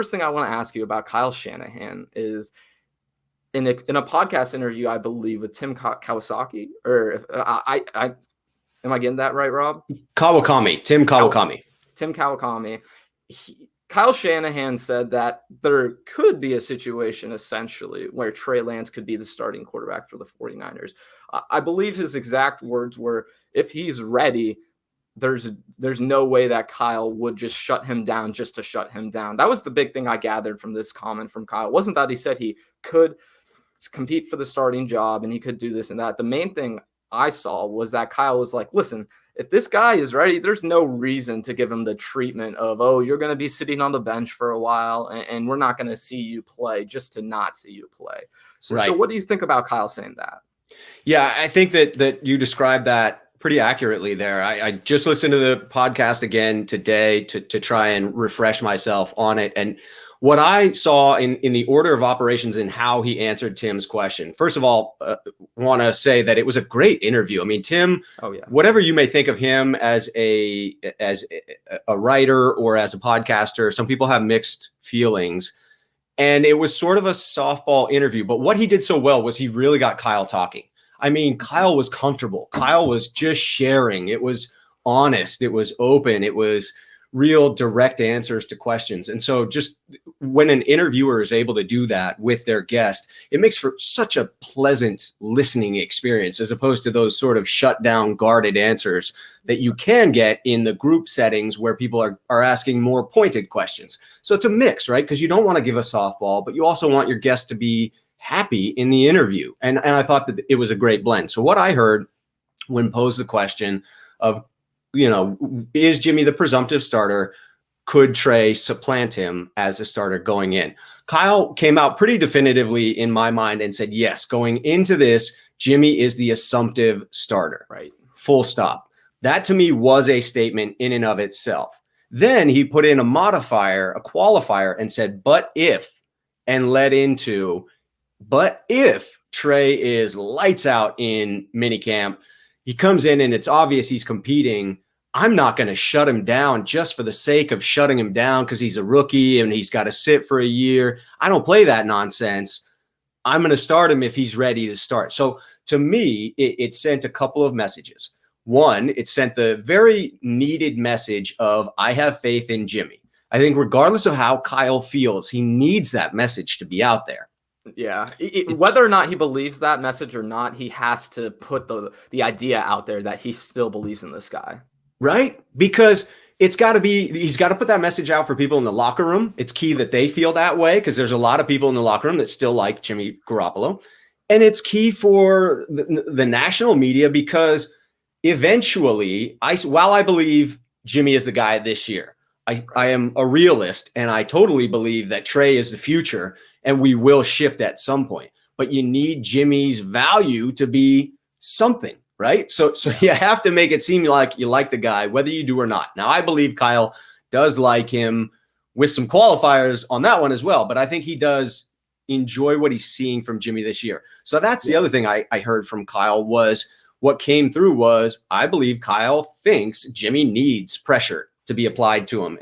first thing I want to ask you about Kyle Shanahan is in a podcast interview, I believe, with Tim Kawasaki, or if, am I getting that right, Rob? Tim Kawakami. Tim Kawakami. Kyle Shanahan said that there could be a situation essentially where Trey Lance could be the starting quarterback for the 49ers. I believe his exact words were, if he's ready, there's no way that Kyle would just shut him down just to shut him down. That was the big thing I gathered from this comment from Kyle. It wasn't that he said he could compete for the starting job and he could do this and that. The main thing I saw was that Kyle was like, listen, if this guy is ready, there's no reason to give him the treatment of, oh, you're going to be sitting on the bench for a while and we're not going to see you play just to not see you play. So, right. So what do you think about Kyle saying that? Yeah, I think that you described that pretty accurately there. I just listened to the podcast again today to try and refresh myself on it. And what I saw in the order of operations and how he answered Tim's question, first of all, want to say that it was a great interview. I mean, Tim, whatever you may think of him as a writer or as a podcaster, some people have mixed feelings. And it was sort of a softball interview. But what he did so well was he really got Kyle talking. I mean, Kyle was comfortable. Kyle was just sharing. It was honest. It was open. It was real direct answers to questions. And so just when an interviewer is able to do that with their guest, it makes for such a pleasant listening experience as opposed to those sort of shut down, guarded answers that you can get in the group settings where people are asking more pointed questions. So it's a mix, right? Because you don't want to give a softball, but you also want your guest to be happy in the interview. And I thought that it was a great blend. So what I heard when posed the question of, is Jimmy the presumptive starter? Could Trey supplant him as a starter going in? Kyle came out pretty definitively in my mind and said, yes, going into this, Jimmy is the assumptive starter, right? Full stop. That to me was a statement in and of itself. Then he put in a modifier, a qualifier, and said, but if, and led into, but if Trey is lights out in minicamp, he comes in and it's obvious he's competing, I'm not going to shut him down just for the sake of shutting him down because he's a rookie and he's got to sit for a year. I don't play that nonsense. I'm going to start him if he's ready to start. So to me, it sent a couple of messages. One, it sent the very needed message of, I have faith in Jimmy. I think regardless of how Kyle feels, he needs that message to be out there. Yeah. Whether or not he believes that message or not, he has to put the idea out there that he still believes in this guy. Right? Because he's got to put that message out for people in the locker room. It's key that they feel that way because there's a lot of people in the locker room that still like Jimmy Garoppolo. And it's key for the national media because eventually, while I believe Jimmy is the guy this year, I am a realist and I totally believe that Trey is the future and we will shift at some point. But you need Jimmy's value to be something. Right. So you have to make it seem like you like the guy, whether you do or not. Now, I believe Kyle does like him with some qualifiers on that one as well. But I think he does enjoy what he's seeing from Jimmy this year. So that's the other thing I heard from Kyle was what came through was I believe Kyle thinks Jimmy needs pressure to be applied to him. And